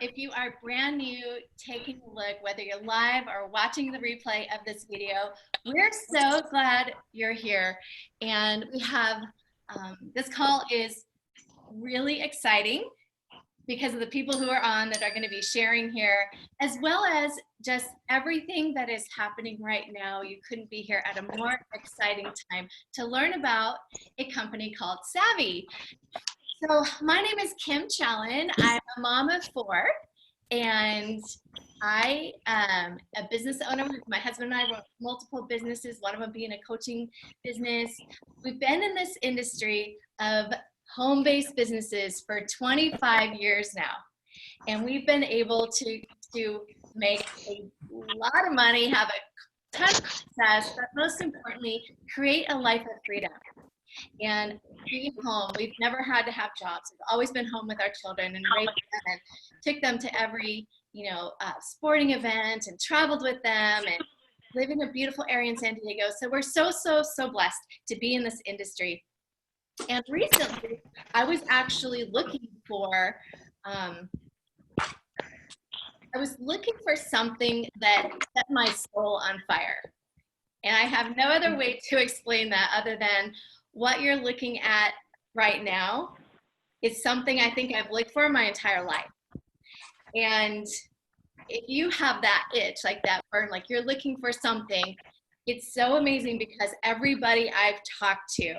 If you are brand new, taking a look, whether you're live or watching the replay of this video, we're so glad you're here. And we have, this call is really exciting because of the people who are on that are going to be sharing here, as well as just everything that is happening right now. You couldn't be here at a more exciting time to learn about a company called Savvi. So my name is Kim Challen. I'm a mom of four, and I am a business owner. My husband and I run multiple businesses, one of them being a coaching business. We've been in this industry of home-based businesses for 25 years now, and we've been able to make a lot of money, have a ton of success, but most importantly, create a life of freedom. And being home, we've never had to have jobs. We've always been home with our children and raised them and took them to every, sporting event and traveled with them and live in a beautiful area in San Diego. So we're so blessed to be in this industry. And recently, I was actually looking for, something that set my soul on fire. And I have no other way to explain that other than what you're looking at right now is something I think I've looked for my entire life. And if you have that itch, like that burn, like you're looking for something, it's so amazing because everybody I've talked to,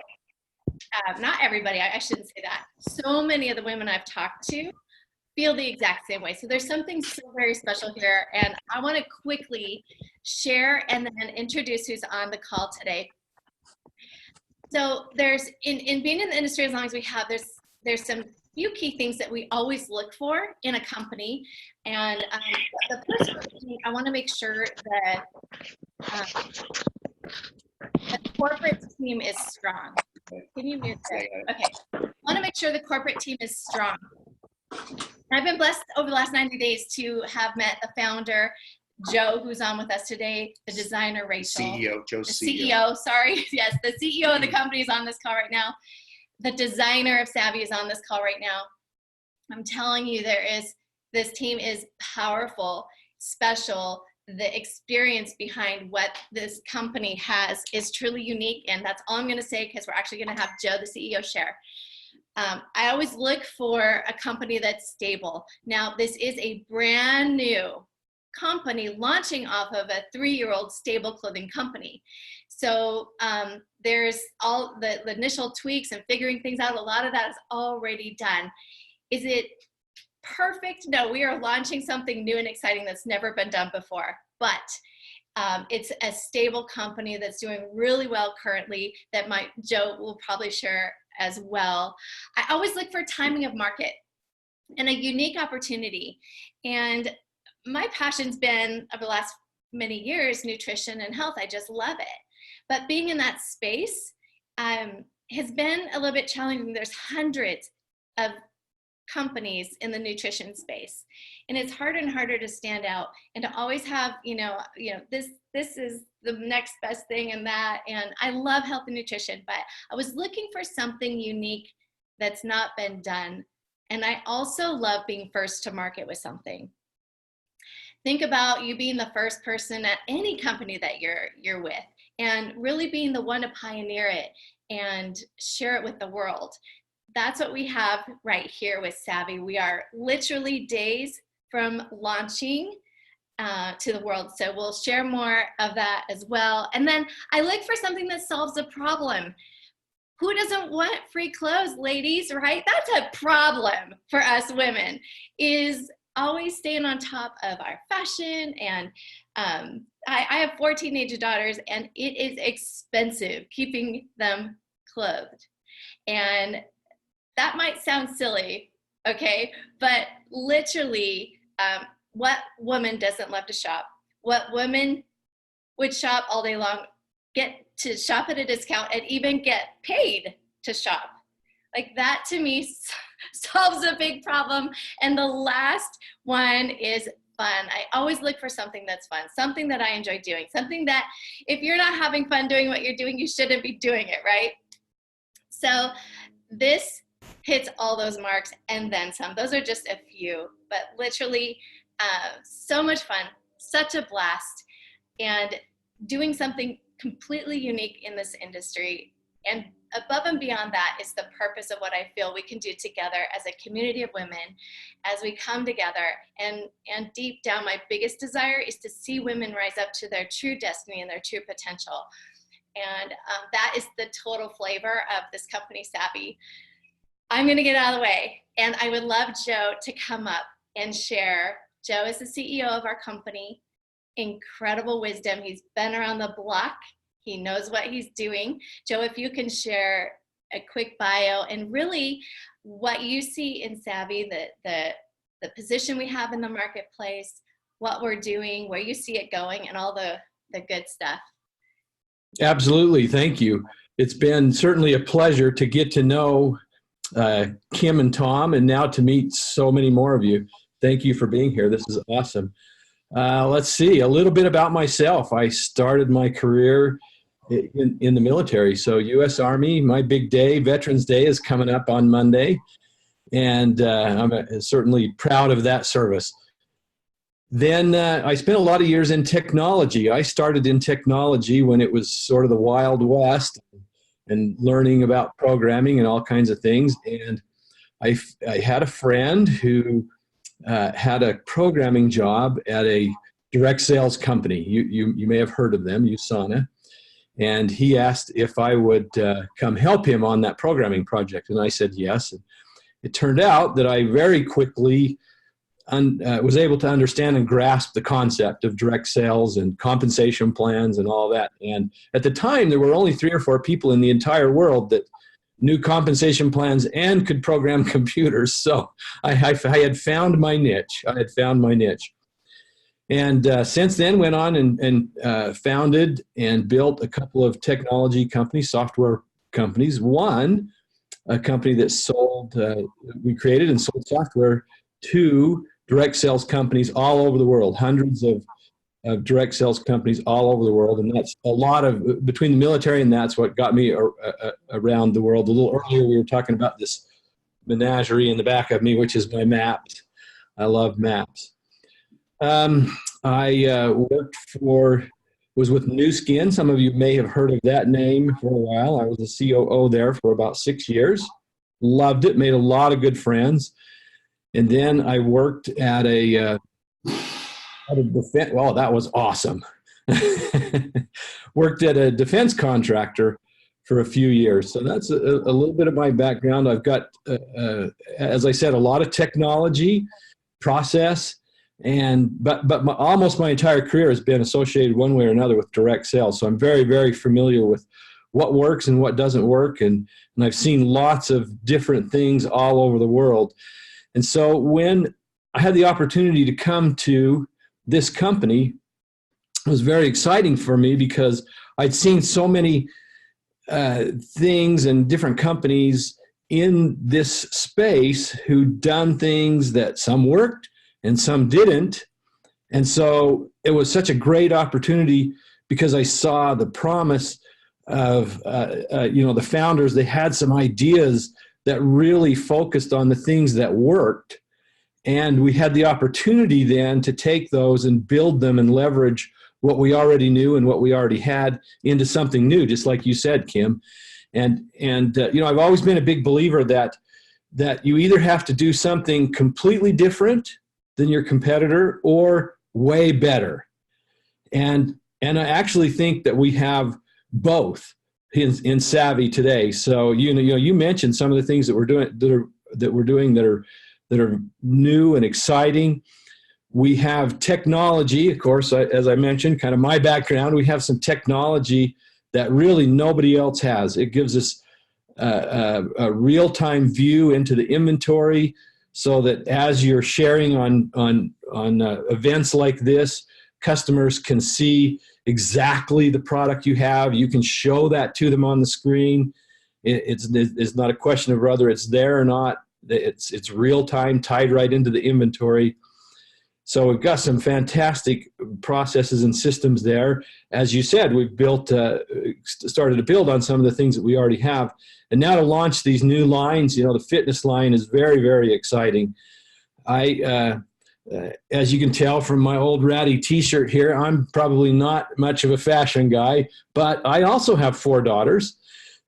not everybody, I shouldn't say that, so many of the women I've talked to feel the exact same way. So there's something so very special here. And I want to quickly share and then introduce who's on the call today. So there's, in being in the industry as long as we have, there's some few key things that we always look for in a company. And the first thing, I want to make sure that the corporate team is strong. Can you mute that? Okay. I want to make sure the corporate team is strong. I've been blessed over the last 90 days to have met the founder, Joe, who's on with us today, the designer, Rachael. CEO, Joe's CEO, sorry. Yes, the CEO of the company is on this call right now. The designer of Savvi is on this call right now. I'm telling you, this team is powerful, special. The experience behind what this company has is truly unique, and that's all I'm going to say because we're actually going to have Joe, the CEO, share. I always look for a company that's stable. Now, this is a brand new company launching off of a 3-year-old stable clothing company. So there's all the initial tweaks and figuring things out. A lot of that is already done. Is it perfect? No, we are launching something new and exciting that's never been done before. But it's a stable company that's doing really well currently that Joe will probably share as well. I always look for timing of market and a unique opportunity. And my passion's been, over the last many years, nutrition and health. I just love it. But being in that space has been a little bit challenging. There's hundreds of companies in the nutrition space, and it's harder and harder to stand out and to always have, this is the next best thing and that. And I love health and nutrition, but I was looking for something unique that's not been done. And I also love being first to market with something. Think about you being the first person at any company that you're with, and really being the one to pioneer it and share it with the world. That's what we have right here with Savvi. We are literally days from launching to the world. So we'll share more of that as well. And then I look for something that solves a problem. Who doesn't want free clothes, ladies, right? That's a problem for us women, is always staying on top of our fashion. And I have 4 teenage daughters, and it is expensive keeping them clothed. And that might sound silly, okay? But literally, what woman doesn't love to shop? What woman would shop all day long, get to shop at a discount, and even get paid to shop? Like, that to me solves a big problem. And the last one is fun. I always look for something that's fun, something that I enjoy doing, something that if you're not having fun doing what you're doing, you shouldn't be doing it, right? So this hits all those marks and then some. Those are just a few, but literally so much fun, such a blast, and doing something completely unique in this industry. And above and beyond that is the purpose of what I feel we can do together as a community of women as we come together. And deep down, my biggest desire is to see women rise up to their true destiny and their true potential. And that is the total flavor of this company, Savvi. I'm going to get out of the way, and I would love Joe to come up and share. Joe is the CEO of our company. Incredible wisdom. He's been around the block. He knows what he's doing. Joe, if you can share a quick bio and really what you see in Savvi, the position we have in the marketplace, what we're doing, where you see it going, and all the good stuff. Absolutely. Thank you. It's been certainly a pleasure to get to know Kim and Tom, and now to meet so many more of you. Thank you for being here. This is awesome. Let's see, a little bit about myself. I started my career in the military. So U.S. Army, my big day, Veterans Day, is coming up on Monday. And I'm certainly proud of that service. Then I spent a lot of years in technology. I started in technology when it was sort of the Wild West and learning about programming and all kinds of things. And I had a friend who had a programming job at a direct sales company. You may have heard of them, USANA. And he asked if I would come help him on that programming project. And I said yes. And it turned out that I very quickly was able to understand and grasp the concept of direct sales and compensation plans and all that. And at the time, there were only 3 or 4 people in the entire world that knew compensation plans and could program computers. So I had found my niche. And since then went on and founded and built a couple of technology companies, software companies. One, a company that we created and sold software to direct sales companies all over the world, hundreds of direct sales companies all over the world. And that's a lot of, between the military and that's what got me around the world. A little earlier, we were talking about this menagerie in the back of me, which is my maps. I love maps. I was with New Skin. Some of you may have heard of that name for a while. I was the COO there for about 6 years. Loved it, made a lot of good friends. And then I worked at a defense, well, that was awesome. Worked at a defense contractor for a few years. So that's a little bit of my background. I've got, as I said, a lot of technology, process, but almost my entire career has been associated one way or another with direct sales. So I'm very, very familiar with what works and what doesn't work. And I've seen lots of different things all over the world. And so when I had the opportunity to come to this company, it was very exciting for me because I'd seen so many things and different companies in this space who'd done things that some worked and some didn't. And so it was such a great opportunity because I saw the promise of, the founders. They had some ideas that really focused on the things that worked. And we had the opportunity then to take those and build them and leverage what we already knew and what we already had into something new, just like you said, Kim. And I've always been a big believer that you either have to do something completely different than your competitor or way better. And I actually think that we have both in Savvi today. So you mentioned some of the things that we're doing that are new and exciting. We have technology, of course, as I mentioned, kind of my background. We have some technology that really nobody else has. It gives us a real-time view into the inventory, so that as you're sharing on events like this, customers can see exactly the product you have. You can show that to them on the screen. It's not a question of whether it's there or not. It's real time, tied right into the inventory. So we've got some fantastic processes and systems there. As you said, we've started to build on some of the things that we already have. And now to launch these new lines, the fitness line is very, very exciting. As you can tell from my old ratty t-shirt here, I'm probably not much of a fashion guy, but I also have 4 daughters.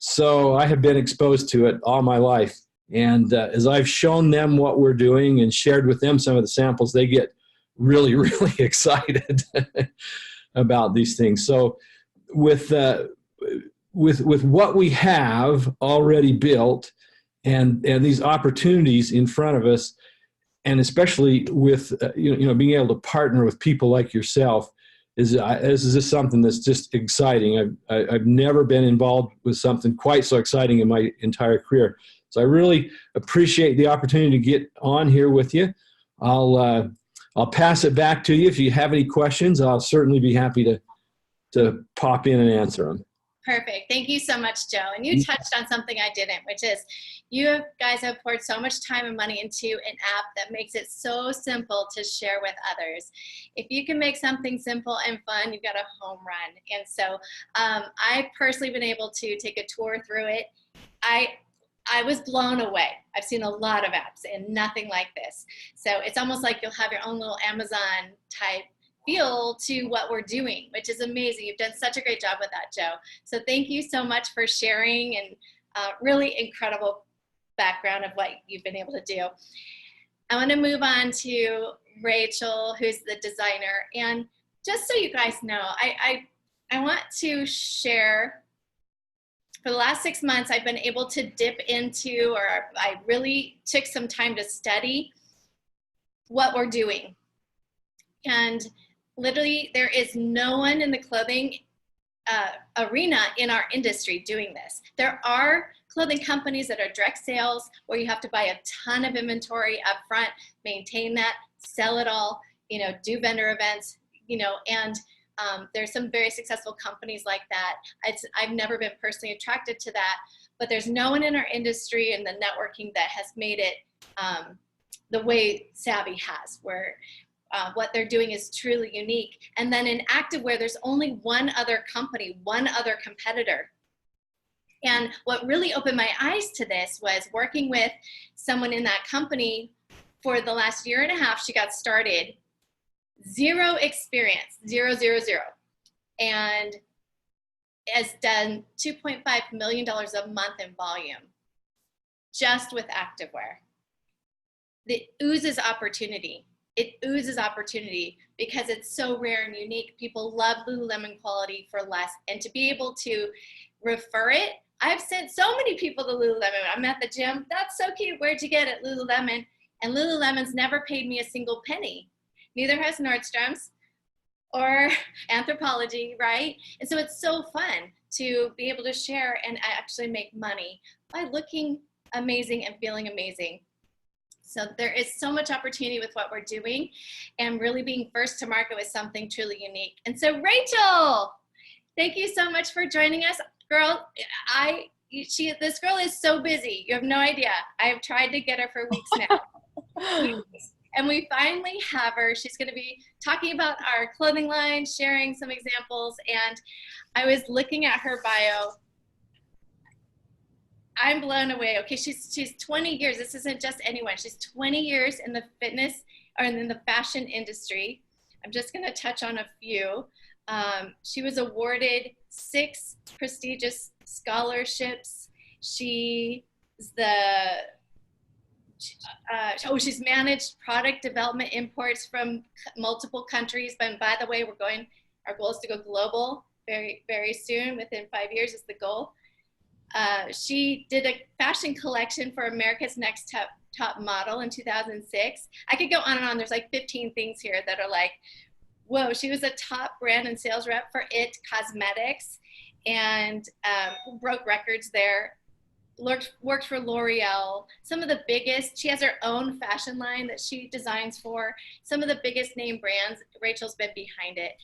So I have been exposed to it all my life. And as I've shown them what we're doing and shared with them some of the samples, they get really, really excited about these things. So with what we have already built and these opportunities in front of us, and especially with being able to partner with people like yourself, is just something that's just exciting. I've never been involved with something quite so exciting in my entire career. So I really appreciate the opportunity to get on here with you. I'll pass it back to you. If you have any questions, I'll certainly be happy to pop in and answer them. Perfect. Thank you so much, Joe. And you touched on something I didn't, which is you guys have poured so much time and money into an app that makes it so simple to share with others. If you can make something simple and fun, you've got a home run. And so I've personally been able to take a tour through it. I was blown away. I've seen a lot of apps and nothing like this. So it's almost like you'll have your own little Amazon type feel to what we're doing, which is amazing. You've done such a great job with that, Joe. So thank you so much for sharing, and really incredible background of what you've been able to do. I want to move on to Rachael, who's the designer. And just so you guys know, I want to share, for the last 6 months, I've been able to dip into, or I really took some time to study what we're doing. And literally, there is no one in the clothing arena in our industry doing this. There are clothing companies that are direct sales where you have to buy a ton of inventory up front, maintain that, sell it all, do vendor events, and there's some very successful companies like that. I've never been personally attracted to that, but there's no one in our industry and the networking that has made it the way Savvi has, where what they're doing is truly unique. And then in activewear, there's only one other company, one other competitor. And what really opened my eyes to this was working with someone in that company for the last 1.5 years. She got started, 0 experience, 0, 0, 0. And has done $2.5 million a month in volume just with activewear. It oozes opportunity. It oozes opportunity because it's so rare and unique. People love Lululemon quality for less. And to be able to refer it, I've sent so many people to Lululemon. I'm at the gym. That's so cute. Where'd you get it? Lululemon. And Lululemon's never paid me a single penny. Neither has Nordstrom's or Anthropologie, right? And so it's so fun to be able to share and actually make money by looking amazing and feeling amazing. So there is so much opportunity with what we're doing, and really being first to market with something truly unique. And so Rachael, thank you so much for joining us. Girl, this girl is so busy. You have no idea. I have tried to get her for weeks now. And we finally have her. She's going to be talking about our clothing line, sharing some examples. And I was looking at her bio. I'm blown away. Okay, she's 20 years. This isn't just anyone. She's 20 years in the fitness or in the fashion industry. I'm just going to touch on a few. She was awarded 6 prestigious scholarships. She's managed product development imports from multiple countries. But by the way, our goal is to go global very, very soon. Within 5 years is the goal. She did a fashion collection for America's Next Top Model in 2006. I could go on and on. There's like 15 things here that are like, whoa. She was a top brand and sales rep for IT Cosmetics and broke records there. Worked for L'Oreal. Some of the biggest, she has her own fashion line that she designs for. Some of the biggest name brands, Rachael's been behind it.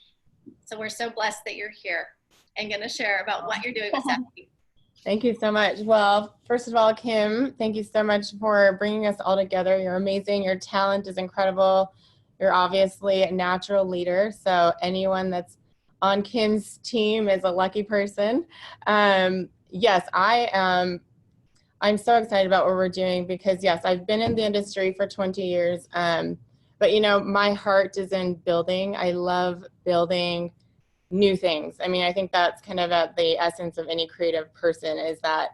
So we're so blessed that you're here and going to share about what you're doing with Savvi. Thank you so much. Well, first of all, Kim, thank you so much for bringing us all together. You're amazing. Your talent is incredible. you're obviously a natural leader. So anyone that's on Kim's team is a lucky person. Yes, I'm so excited about what we're doing because yes, I've been in the industry for 20 years. But you know, my heart is in building. I love building new things. I mean, I think that's kind of at the essence of any creative person is that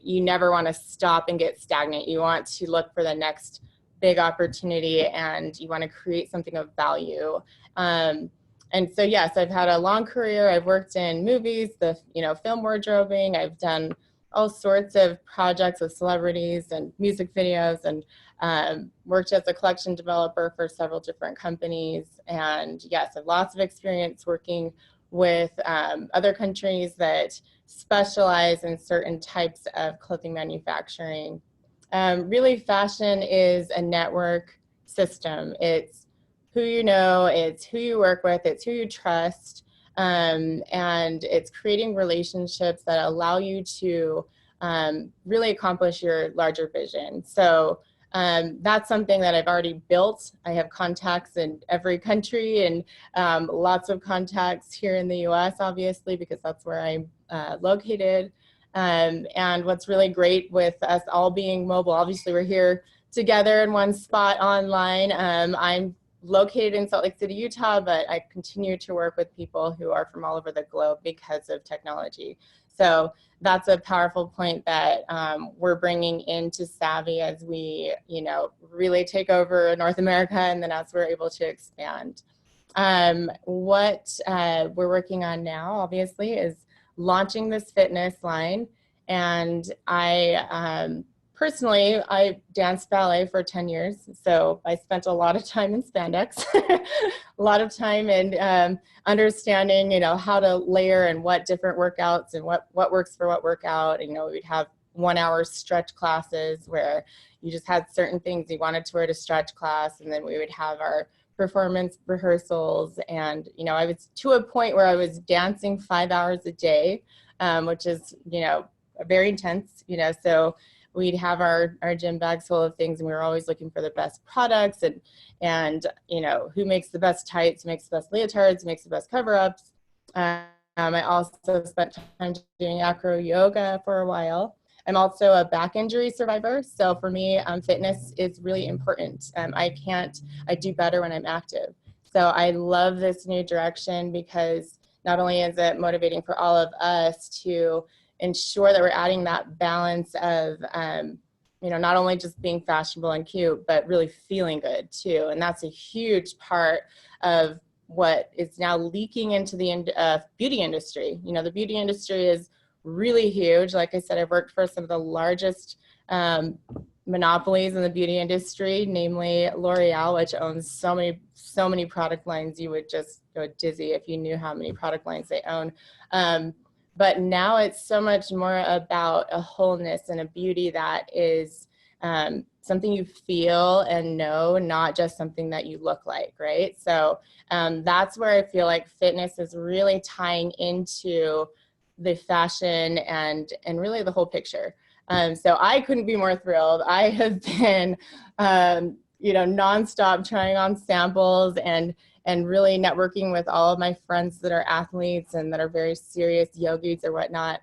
you never want to stop and get stagnant. You want to look for the next big opportunity and you want to create something of value. And so, yes, I've had a long career. I've worked in movies, film wardrobing. I've done all sorts of projects with celebrities and music videos, and worked as a collection developer for several different companies. And yes, I have lots of experience working with other countries that specialize in certain types of clothing manufacturing. Really, fashion is a network system. It's who you know, it's who you work with, it's who you trust, and it's creating relationships that allow you to really accomplish your larger vision. So that's something that I've already built. I have contacts in every country and lots of contacts here in the US, obviously, because that's where I'm located. And what's really great with us all being mobile, obviously we're here together in one spot online. I'm located in Salt Lake City, Utah, but I continue to work with people who are from all over the globe because of technology. So that's a powerful point that we're bringing into Savvi as we, really take over North America, and then as we're able to expand. What we're working on now, obviously, is launching this fitness line. And personally, I danced ballet for 10 years, so I spent a lot of time in spandex, a lot of time in understanding, how to layer and what different workouts and what works for what workout. We'd have 1 hour stretch classes where you just had certain things you wanted to wear to stretch class, and then we would have our performance rehearsals. And, I was to a point where I was dancing 5 hours a day, which is, very intense, so we'd have our gym bags full of things, and we were always looking for the best products and who makes the best tights, makes the best leotards, makes the best cover-ups. I also spent time doing acro yoga for a while. I'm also a back injury survivor, so for me, fitness is really important. I do better when I'm active. So I love this new direction because not only is it motivating for all of us to ensure that we're adding that balance of, not only just being fashionable and cute, but really feeling good too. And that's a huge part of what is now leaking into the beauty industry. The beauty industry is really huge. Like I said, I've worked for some of the largest monopolies in the beauty industry, namely L'Oreal, which owns so many product lines. You would just go dizzy if you knew how many product lines they own. But now it's so much more about a wholeness and a beauty that is something you feel and know, not just something that you look like, right? So that's where I feel like fitness is really tying into the fashion and really the whole picture. So I couldn't be more thrilled. I have been, nonstop trying on samples and really networking with all of my friends that are athletes and that are very serious yogis or whatnot,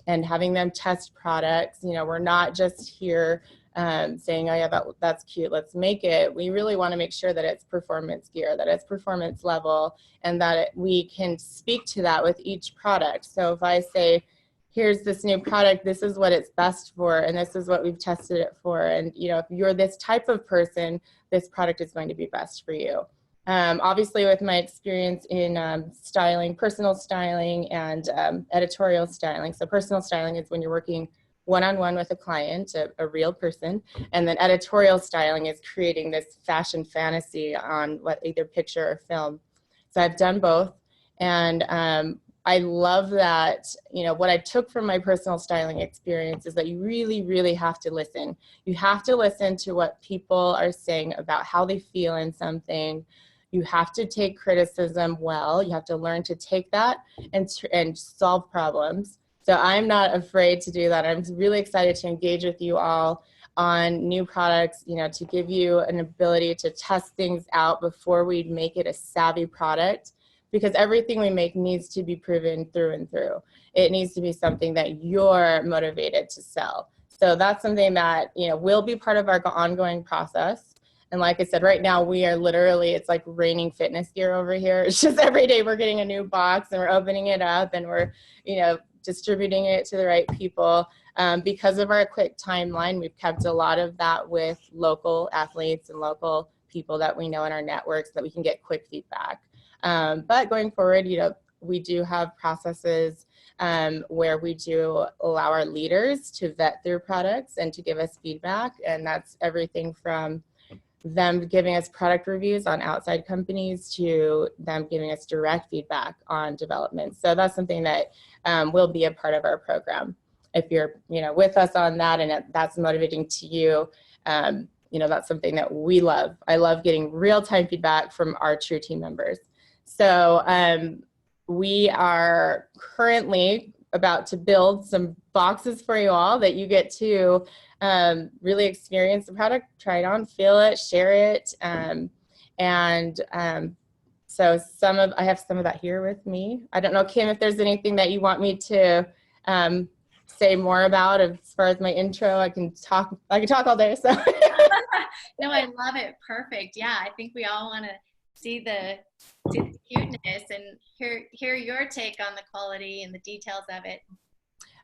and having them test products. We're not just here saying, oh yeah, that's cute, let's make it. We really want to make sure that it's performance gear, that it's performance level, and that we can speak to that with each product. So if I say, here's this new product, this is what it's best for, and this is what we've tested it for, and if you're this type of person, this product is going to be best for you. Obviously, with my experience in styling, personal styling and editorial styling. So personal styling is when you're working one-on-one with a client, a real person, and then editorial styling is creating this fashion fantasy on either picture or film. So I've done both, and I love that, what I took from my personal styling experience is that you really, really have to listen. You have to listen to what people are saying about how they feel in something. You have to take criticism well. You have to learn to take that and solve problems. So I'm not afraid to do that. I'm really excited to engage with you all. on new products, to give you an ability to test things out before we make it a savvy product, because everything we make needs to be proven through and through. It needs to be something that you're motivated to sell. So that's something that, will be part of our ongoing process. And like I said, right now we are literally, it's like raining fitness gear over here. It's just every day we're getting a new box and we're opening it up and we're, distributing it to the right people. Because of our quick timeline, we've kept a lot of that with local athletes and local people that we know in our networks that we can get quick feedback. But going forward, we do have processes where we do allow our leaders to vet their products and to give us feedback. And that's everything from them giving us product reviews on outside companies to them giving us direct feedback on development. So that's something that will be a part of our program. If you're, with us on that and that's motivating to you, that's something that we love. I love getting real-time feedback from our true team members. So we are currently about to build some boxes for you all that you get to really experience the product, try it on, feel it, share it. So I have some of that here with me. I don't know, Kim, if there's anything that you want me to say more about as far as my intro. I can talk all day. So No, I love it. Perfect. Yeah, I think we all want to see the cuteness and hear your take on the quality and the details of it.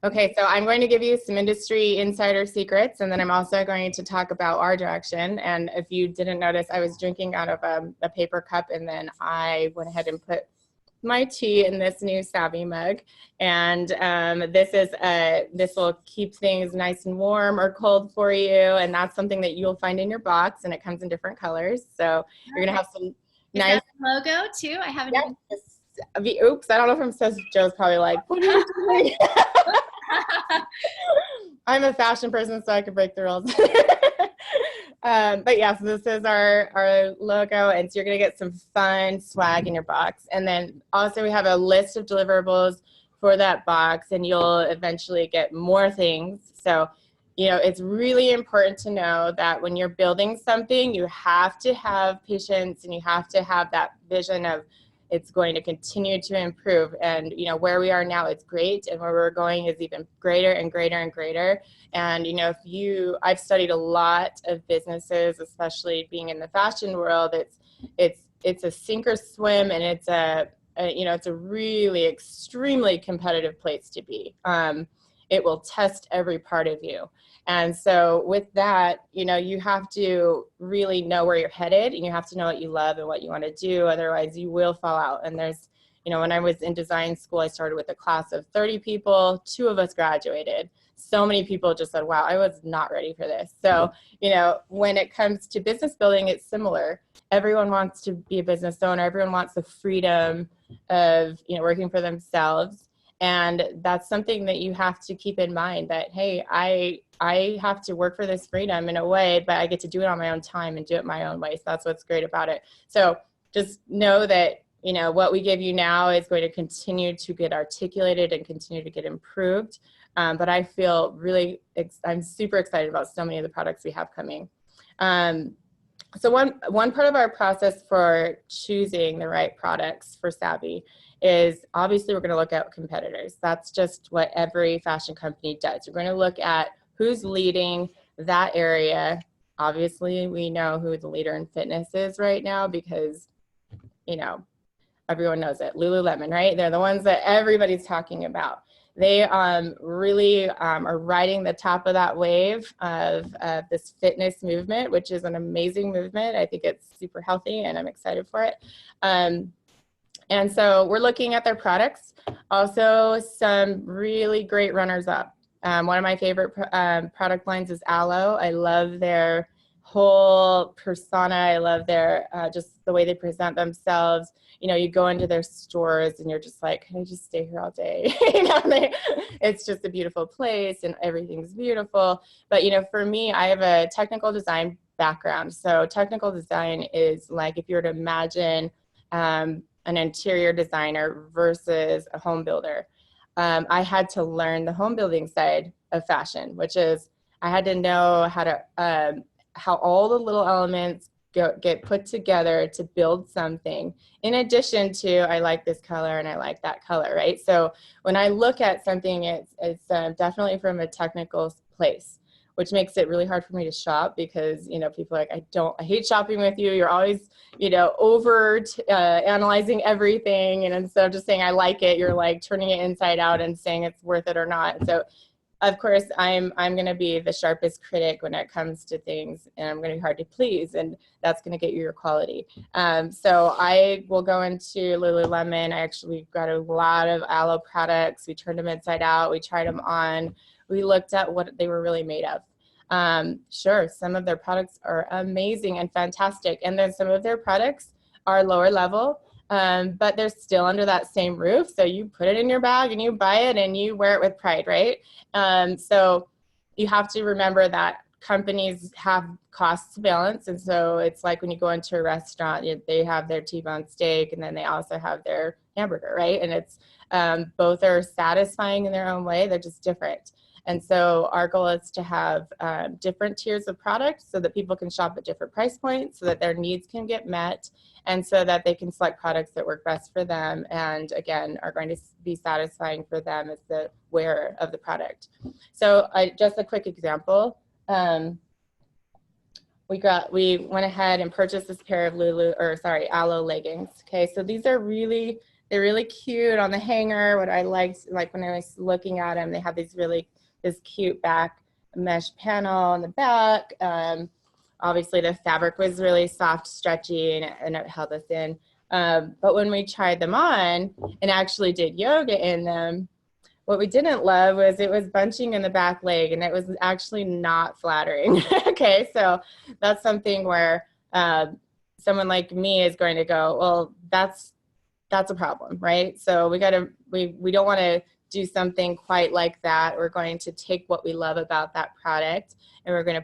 Okay, so I'm going to give you some industry insider secrets, and then I'm also going to talk about our direction. And if you didn't notice, I was drinking out of a paper cup, and then I went ahead and put my tea in this new Savvi mug. And this will keep things nice and warm or cold for you, and that's something that you'll find in your box, and it comes in different colors. So you're gonna have some nice logo too. I haven't. Yeah, oops, I don't know if I'm supposed to. Joe's probably like, what are you doing? I'm a fashion person, so I can break the rules. But yeah, so this is our logo, and so you're gonna get some fun swag in your box. And then also we have a list of deliverables for that box, and you'll eventually get more things. So, it's really important to know that when you're building something, you have to have patience and you have to have that vision of it's going to continue to improve. And, where we are now, it's great. And where we're going is even greater and greater and greater. And, I've studied a lot of businesses, especially being in the fashion world. It's a sink or swim, and it's a really extremely competitive place to be. It will test every part of you. And so with that, you have to really know where you're headed, and you have to know what you love and what you want to do. Otherwise you will fall out. And there's, when I was in design school, I started with a class of 30 people, 2 of us graduated. So many people just said, wow, I was not ready for this. So, when it comes to business building, it's similar. Everyone wants to be a business owner. Everyone wants the freedom of, working for themselves. And that's something that you have to keep in mind, that, hey, I have to work for this freedom in a way, but I get to do it on my own time and do it my own way. So that's what's great about it. So just know that, what we give you now is going to continue to get articulated and continue to get improved. But I feel I'm super excited about so many of the products we have coming. So one part of our process for choosing the right products for Savvi is obviously we're going to look at competitors. That's just what every fashion company does. We're going to look at who's leading that area. Obviously, we know who the leader in fitness is right now because, everyone knows it. Lululemon, right? They're the ones that everybody's talking about. They really are riding the top of that wave of this fitness movement, which is an amazing movement. I think it's super healthy, and I'm excited for it. And so we're looking at their products. Also, some really great runners-up. One of my favorite product lines is Aloe. I love their whole persona. I love their just the way they present themselves. You go into their stores and you're just like, can I just stay here all day? It's just a beautiful place and everything's beautiful. But, for me, I have a technical design background. So technical design is like if you were to imagine an interior designer versus a home builder. I had to learn the home building side of fashion, which is I had to know how all the little elements get put together to build something. In addition to, I like this color and I like that color, right? So when I look at something, it's definitely from a technical place, which makes it really hard for me to shop because, you know, people are like, I hate shopping with you. You're always, you know, analyzing everything. And instead of just saying, I like it, you're like turning it inside out and saying it's worth it or not. So of course, I'm going to be the sharpest critic when it comes to things, and I'm going to be hard to please, and that's going to get you your quality. So I will go into Lululemon. I actually got a lot of aloe products. We turned them inside out. We tried them on. We looked at what they were really made of. Sure, some of their products are amazing and fantastic, and then some of their products are lower level. But they're still under that same roof. So you put it in your bag and you buy it and you wear it with pride, right? So you have to remember that companies have costs to balance. And so it's like when you go into a restaurant, they have their T-bone steak and then they also have their hamburger, right? And it's both are satisfying in their own way. They're just different. And so our goal is to have different tiers of products so that people can shop at different price points so that their needs can get met and so that they can select products that work best for them and, again, are going to be satisfying for them as the wearer of the product. So just a quick example. We went ahead and purchased this pair of aloe leggings. Okay, so these are they're really cute on the hanger. What I liked, like when I was looking at them, they have this cute back mesh panel on the back. Obviously the fabric was really soft, stretchy, and it held us in. But when we tried them on and actually did yoga in them, what we didn't love was it was bunching in the back leg and it was actually not flattering. Okay, so that's something where someone like me is going to go, well, that's a problem, right? So we don't want to do something quite like that. We're going to take what we love about that product and we're going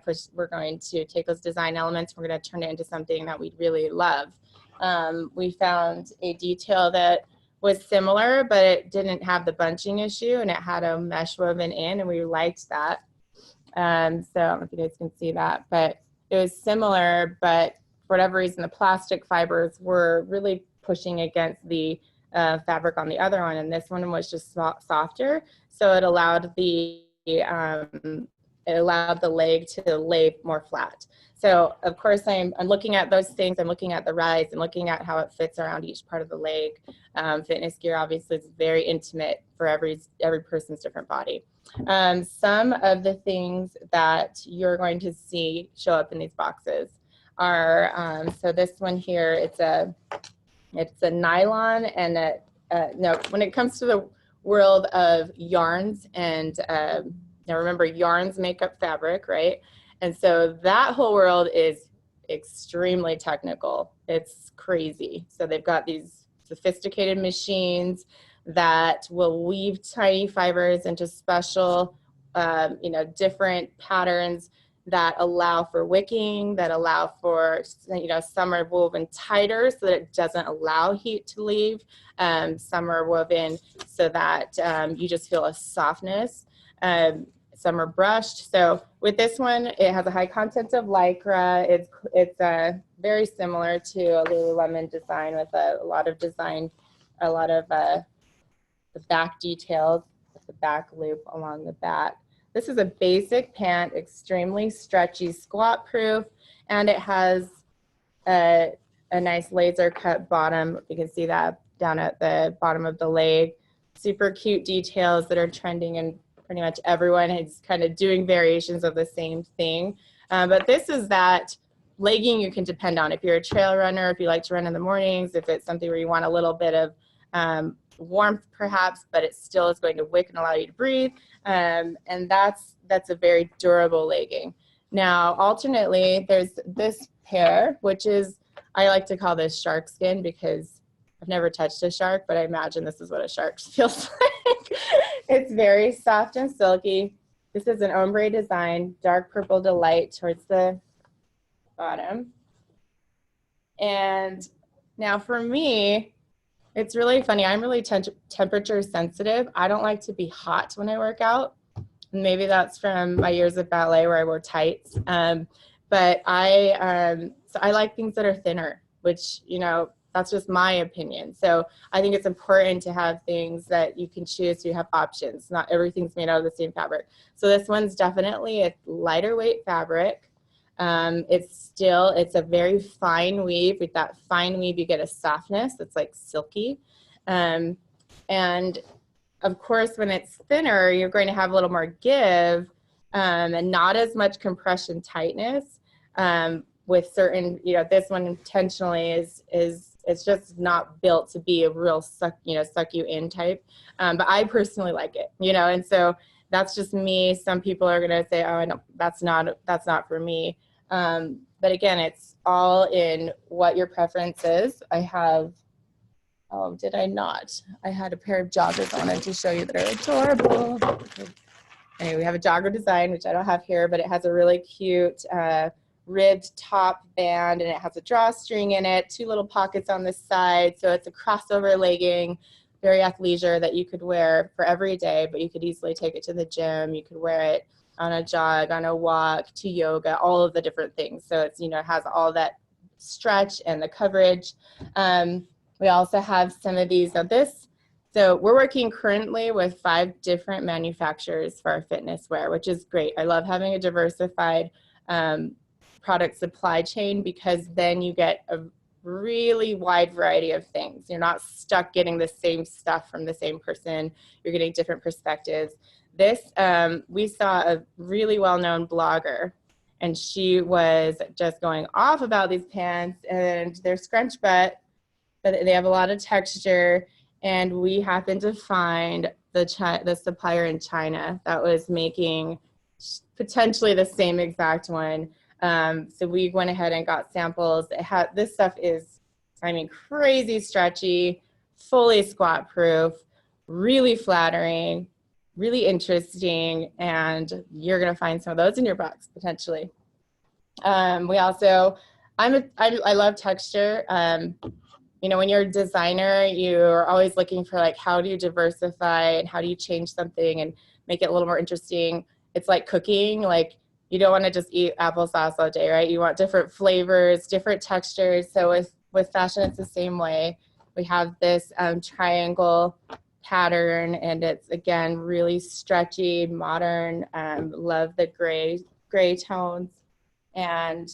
to take those design elements, we're going to turn it into something that we really love. We found a detail that was similar, but it didn't have the bunching issue and it had a mesh woven in and we liked that. So I don't know if you guys can see that, but it was similar, but for whatever reason, the plastic fibers were really pushing against the fabric on the other one, and this one was just softer, so it allowed the leg to lay more flat. So of course I'm looking at those things. I'm looking at the rise and looking at how it fits around each part of the leg. Fitness gear obviously is very intimate for every person's different body. Some of the things that you're going to see show up in these boxes are so this one here, it's a nylon and when it comes to the world of yarns and now remember, yarns make up fabric, right? And so that whole world is extremely technical. It's crazy. So they've got these sophisticated machines that will weave tiny fibers into special, different patterns that allow for wicking, that allow for, some are woven tighter so that it doesn't allow heat to leave. Some are woven so that you just feel a softness. Some are brushed. So with this one, it has a high content of lycra. It's very similar to a Lululemon design with a lot of the back details, with the back loop along the back. This is a basic pant, extremely stretchy, squat proof, and it has a nice laser cut bottom. You can see that down at the bottom of the leg. Super cute details that are trending in pretty much everyone is kind of doing variations of the same thing. But this is that legging you can depend on. If you're a trail runner, if you like to run in the mornings, if it's something where you want a little bit of warmth perhaps, but it still is going to wick and allow you to breathe. And that's a very durable legging. Now, alternately, there's this pair, which is, I like to call this shark skin because I've never touched a shark, but I imagine this is what a shark feels like. It's very soft and silky. This is an ombre design, dark purple delight towards the bottom. And now for me, it's really funny. I'm really temperature sensitive. I don't like to be hot when I work out. Maybe that's from my years of ballet where I wore tights. But so I like things that are thinner, which, that's just my opinion. So I think it's important to have things that you can choose, so you have options. Not everything's made out of the same fabric. So this one's definitely a lighter weight fabric. It's a very fine weave. With that fine weave, you get a softness that's like silky. And of course, when it's thinner, you're going to have a little more give, and not as much compression tightness. With certain, this one intentionally it's just not built to be a real suck you in type. But I personally like it, and so that's just me. Some people are going to say, oh, no, that's not for me. But again, it's all in what your preference is. Did I not? I had a pair of joggers on it to show you that are adorable. Anyway, we have a jogger design, which I don't have here, but it has a really cute ribbed top band, and it has a drawstring in it, 2 little pockets on the side. So it's a crossover legging, very athleisure, that you could wear for every day, but you could easily take it to the gym. You could wear it on a jog, on a walk, to yoga, all of the different things. So it's, it has all that stretch and the coverage. We also have some of these. So we're working currently with 5 different manufacturers for our fitness wear, which is great. I love having a diversified product supply chain, because then you get a really wide variety of things. You're not stuck getting the same stuff from the same person. You're getting different perspectives. We saw a really well-known blogger, and she was just going off about these pants, and they're scrunch butt, but they have a lot of texture. And we happened to find the supplier in China that was making potentially the same exact one. So we went ahead and got samples. This stuff is, crazy stretchy, fully squat proof, really flattering, really interesting, and you're gonna find some of those in your box potentially. We also, I love texture. When you're a designer, you're always looking for how do you diversify and how do you change something and make it a little more interesting. It's like cooking. You don't want to just eat applesauce all day, right? You want different flavors, different textures. So with fashion, it's the same way. We have this triangle pattern, and it's, again, really stretchy, modern. Love the gray tones. And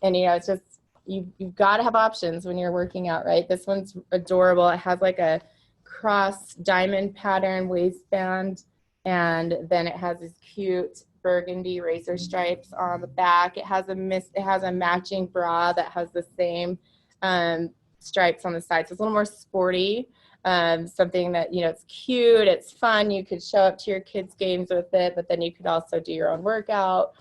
it's just, you've got to have options when you're working out, right? This one's adorable. It has a cross diamond pattern waistband, and then it has these cute burgundy racer stripes on the back. It has a matching bra that has the same stripes on the side. So it's a little more sporty, something that, it's cute, it's fun. You could show up to your kids' games with it, but then you could also do your own workout.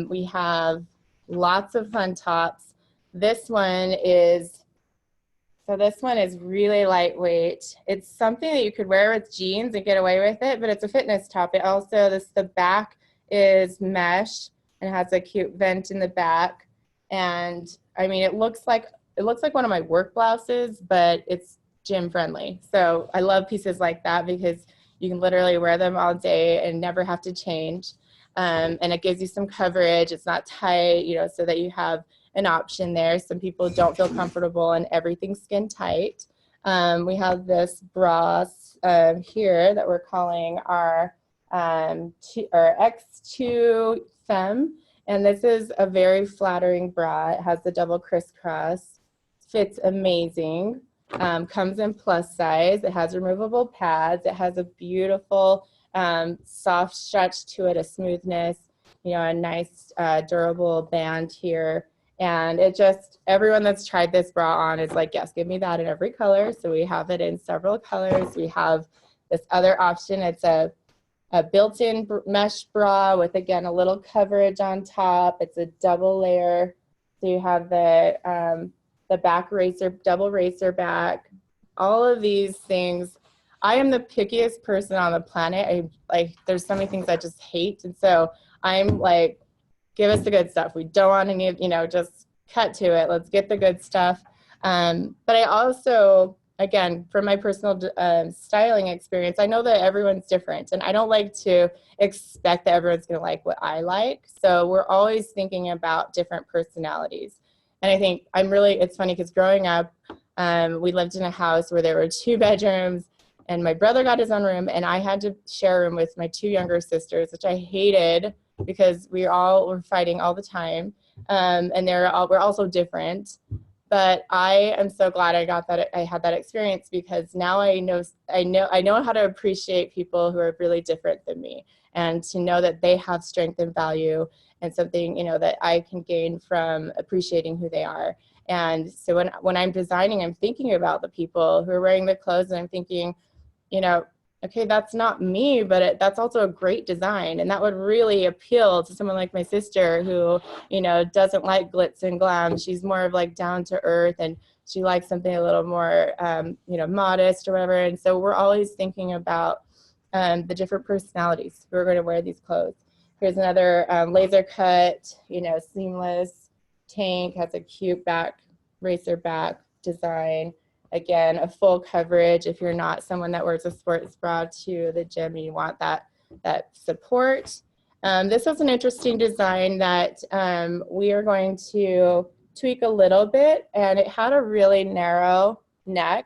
We have lots of fun tops. This one is really lightweight. It's something that you could wear with jeans and get away with it, but it's a fitness top. It also, the back is mesh and has a cute vent in the back. And it looks like one of my work blouses, but it's gym friendly. So I love pieces like that because you can literally wear them all day and never have to change. And it gives you some coverage. It's not tight, so that you have an option there. Some people don't feel comfortable in everything skin tight. We have this bra here that we're calling our X2 Femme, and this is a very flattering bra. It has the double crisscross, fits amazing, comes in plus size. It has removable pads. It has a beautiful soft stretch to it, a smoothness, a nice durable band here. And everyone that's tried this bra on is like, yes, give me that in every color. So we have it in several colors. We have this other option. It's a built-in mesh bra with, again, a little coverage on top. It's a double layer. So you have the back racer, double racer back, all of these things. I am the pickiest person on the planet. There's so many things I just hate. And so I'm like, give us the good stuff. We don't want any, just cut to it. Let's get the good stuff. But I also again, from my personal styling experience, I know that everyone's different, and I don't like to expect that everyone's going to like what I like. So we're always thinking about different personalities. And I think it's funny because growing up, we lived in a house where there were 2 bedrooms, and my brother got his own room, and I had to share a room with my 2 younger sisters, which I hated because we all were fighting all the time. And we're also different. But I am so glad I had that experience, because now I know how to appreciate people who are really different than me, and to know that they have strength and value, and something, that I can gain from appreciating who they are. And so when I'm designing, I'm thinking about the people who are wearing the clothes, and I'm thinking, okay, that's not me, but that's also a great design. And that would really appeal to someone like my sister who, doesn't like glitz and glam. She's more of like down to earth, and she likes something a little more, modest or whatever. And so we're always thinking about the different personalities who are going to wear these clothes. Here's another laser cut, seamless tank, has a cute racer back design. Again, a full coverage if you're not someone that wears a sports bra to the gym and you want that support. This was an interesting design that we are going to tweak a little bit, and it had a really narrow neck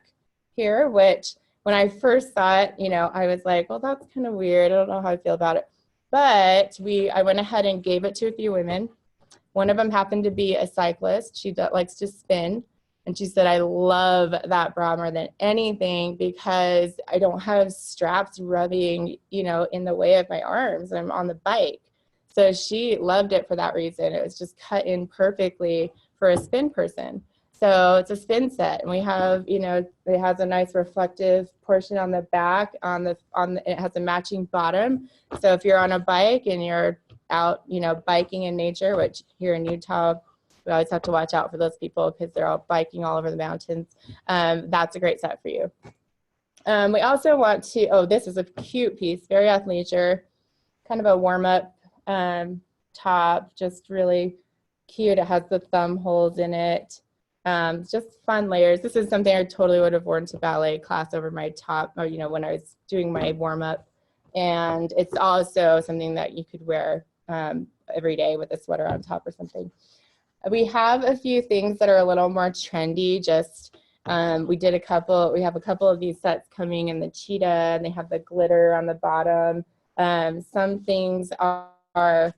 here, which when I first saw it, I was like, well, that's kind of weird. I don't know how I feel about it. But I went ahead and gave it to a few women. One of them happened to be a cyclist. She likes to spin. And she said, I love that bra more than anything because I don't have straps rubbing, in the way of my arms. I'm on the bike. So she loved it for that reason. It was just cut in perfectly for a spin person. So it's a spin set, and we have, it has a nice reflective portion on the back. It has a matching bottom. So if you're on a bike and you're out, biking in nature, which here in Utah, we always have to watch out for those people because they're all biking all over the mountains. That's a great set for you. We also want to, this is a cute piece, very athleisure, kind of a warm-up top, just really cute. It has the thumb holes in it. Just fun layers. This is something I totally would have worn to ballet class over my top, or, when I was doing my warm-up. And it's also something that you could wear every day with a sweater on top or something. We have a few things that are a little more trendy. We have a couple of these sets coming in the cheetah, and they have the glitter on the bottom. Some things are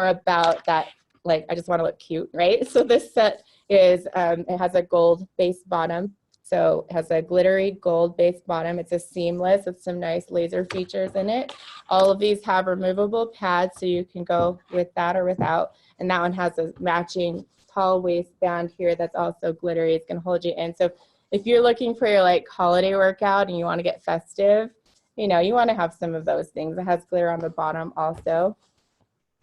about that, like, I just want to look cute, right? So this set is, it has a gold base bottom. So it has a glittery gold base bottom. It's a seamless with some nice laser features in it. All of these have removable pads, so you can go with that or without. And that one has a matching tall waistband here that's also glittery. It's going to hold you in. So if you're looking for your holiday workout and you want to get festive, you want to have some of those things. It has glitter on the bottom also.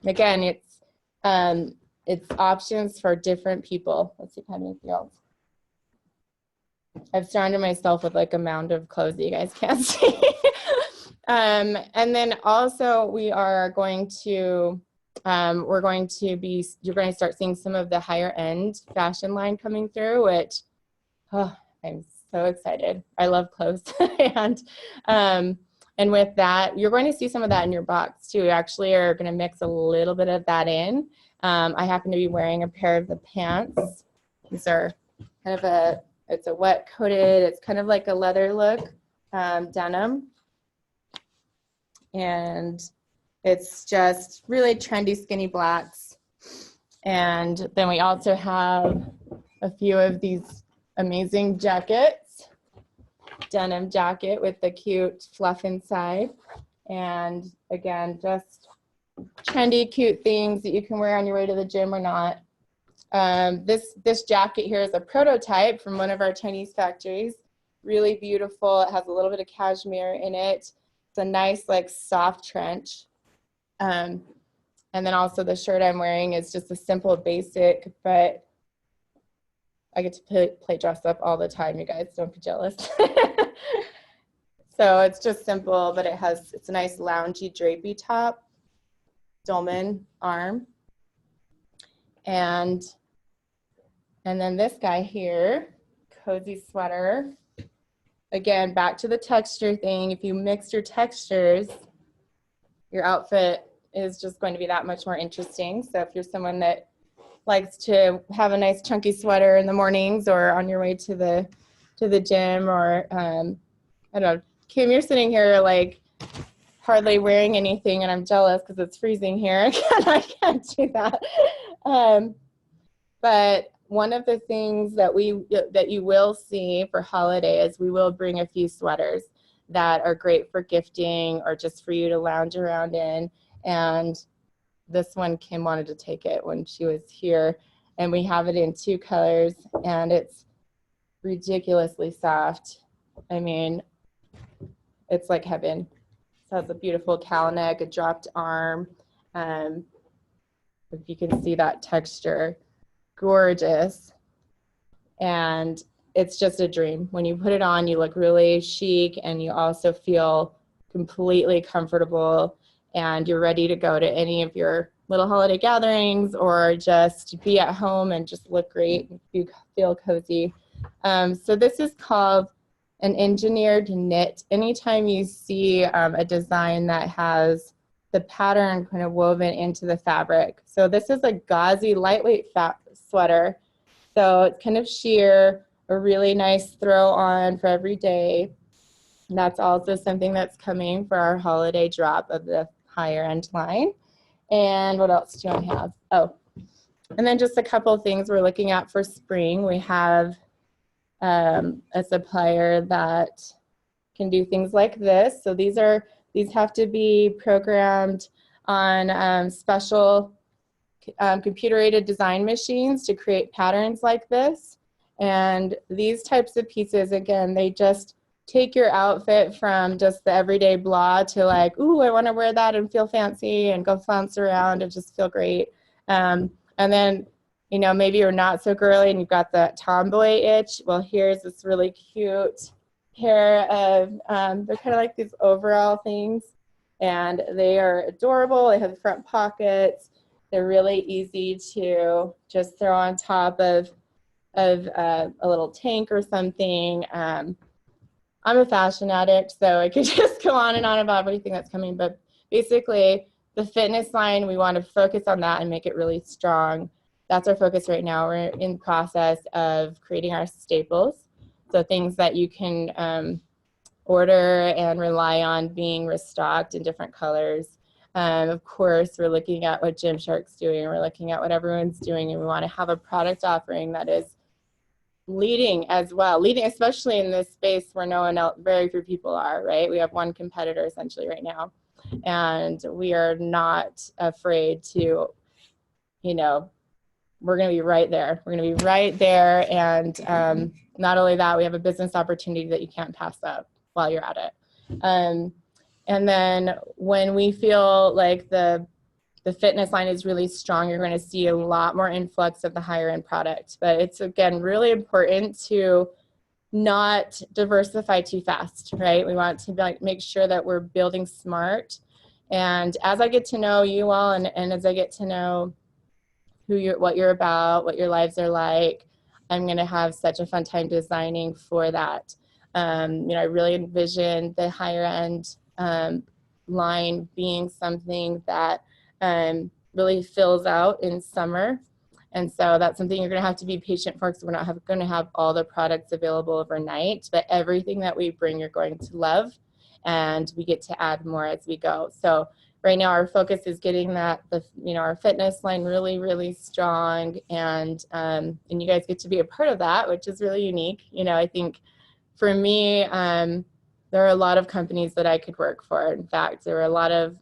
Again, it's options for different people. Let's see if I have anything else. I've surrounded myself with a mound of clothes that you guys can't see. And then also you're going to start seeing some of the higher end fashion line coming through, which, I'm so excited. I love clothes. And with that, you're going to see some of that in your box too. We actually are going to mix a little bit of that in. I happen to be wearing a pair of the pants. These are kind of it's a wet coated, it's kind of like a leather look, denim. And it's just really trendy skinny blacks. And then we also have a few of these amazing jackets, denim jacket with the cute fluff inside. And again, just trendy, cute things that you can wear on your way to the gym or not. This jacket here is a prototype from one of our Chinese factories. Really beautiful. It has a little bit of cashmere in it. It's a nice, soft trench. And then also the shirt I'm wearing is just a simple basic, but I get to play dress up all the time, you guys. Don't be jealous. So it's just simple, but it's a nice loungy drapey top, dolman arm. And And then this guy here, cozy sweater. Again, back to the texture thing. If you mix your textures, your outfit is just going to be that much more interesting. So if you're someone that likes to have a nice chunky sweater in the mornings or on your way to the gym, or I don't know, Kim, you're sitting here like hardly wearing anything, and I'm jealous because it's freezing here. I can't do that. But one of the things that you will see for holiday is we will bring a few sweaters that are great for gifting or just for you to lounge around in. And this one, Kim wanted to take it when she was here, and we have it in 2 colors, and it's ridiculously soft. I mean, it's like heaven. It has a beautiful cowl neck, a dropped arm. If you can see that texture, gorgeous. And it's just a dream. When you put it on, you look really chic, and you also feel completely comfortable, and you're ready to go to any of your little holiday gatherings or just be at home and just look great and you feel cozy. So this is called an engineered knit. Anytime you see a design that has the pattern kind of woven into the fabric. So this is a gauzy, lightweight sweater. So it's kind of sheer, a really nice throw on for every day. And that's also something that's coming for our holiday drop of the higher end line. And what else do I have? Oh, and then just a couple of things we're looking at for spring. We have a supplier that can do things like this. So these have to be programmed on special computer-aided design machines to create patterns like this. And these types of pieces, again, they just take your outfit from just the everyday blah to like, ooh, I want to wear that and feel fancy and go flounce around and just feel great. And then, you know, maybe you're not so girly and you've got the tomboy itch. Well, here's this really cute pair of, they're kind of like these overall things, and they are adorable. They have front pockets. They're really easy to just throw on top of a little tank or something. I'm a fashion addict, so I could just go on and on about everything that's coming. But basically, the fitness line, we want to focus on that and make it really strong. That's our focus right now. We're in the process of creating our staples. So things that you can order and rely on being restocked in different colors. Of course, we're looking at what Gymshark's doing. We're looking at what everyone's doing, and we want to have a product offering that is leading as well, leading especially in this space where no one else, very few people are, right? We have one competitor essentially right now, and we are not afraid to, you know, we're going to be right there. We're going to be right there, and not only that, we have a business opportunity that you can't pass up while you're at it. And then when we feel like the fitness line is really strong, you're going to see a lot more influx of the higher end product. But it's, again, really important to not diversify too fast, right? We want to make sure that we're building smart. And as I get to know you all, and as I get to know what you're about, what your lives are like, I'm going to have such a fun time designing for that. You know, I really envision the higher end line being something that really fills out in summer. And so that's something you're going to have to be patient for, because we're not going to have all the products available overnight, but everything that we bring you're going to love, and we get to add more as we go. So right now our focus is getting our fitness line really, really strong, and you guys get to be a part of that, which is really unique. You know, I think for me, there are a lot of companies that I could work for. In fact, there were a lot of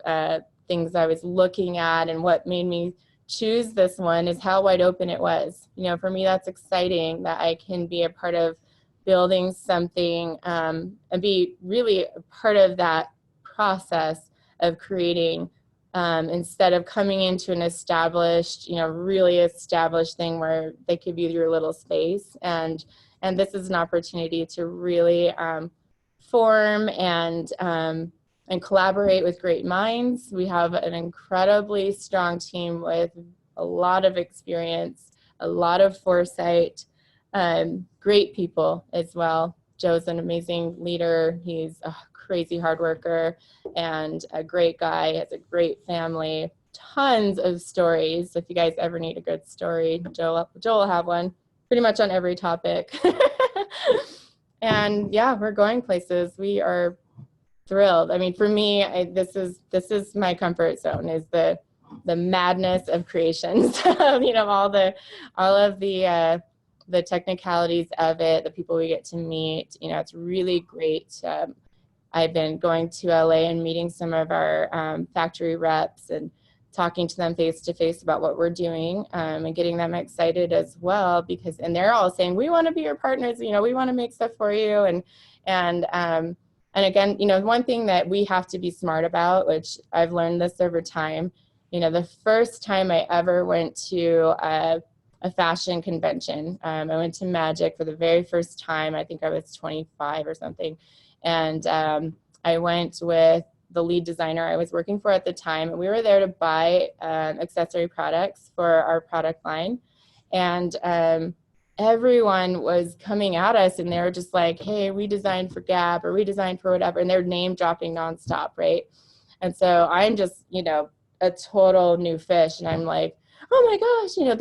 things I was looking at, and what made me choose this one is how wide open it was. You know, for me, that's exciting that I can be a part of building something and be really a part of that process of creating, instead of coming into an established, really established thing where they give you your little space. And this is an opportunity to really form and collaborate with great minds. We have an incredibly strong team with a lot of experience a lot of foresight, great people as well. Joe's an amazing leader. He's a crazy hard worker and a great guy, has a great family, tons of stories. If you guys ever need a good story, Joe will have one pretty much on every topic. And yeah, we're going places. We are thrilled. I mean, for me, this is my comfort zone, is the madness of creations. You know, all of the technicalities of it, the people we get to meet. You know, it's really great. I've been going to LA and meeting some of our factory reps and talking to them face to face about what we're doing, and getting them excited as well, and they're all saying, we want to be your partners, you know, we want to make stuff for you. And again, you know, one thing that we have to be smart about, which I've learned this over time, you know, the first time I ever went to a fashion convention, I went to Magic for the very first time. I think I was 25 or something. And I went with the lead designer I was working for at the time. And we were there to buy accessory products for our product line. And everyone was coming at us and they were just like, hey, we designed for Gap, or we designed for whatever. And they're name dropping nonstop, right? And so I'm just, you know, a total new fish. And I'm like, oh my gosh, you know,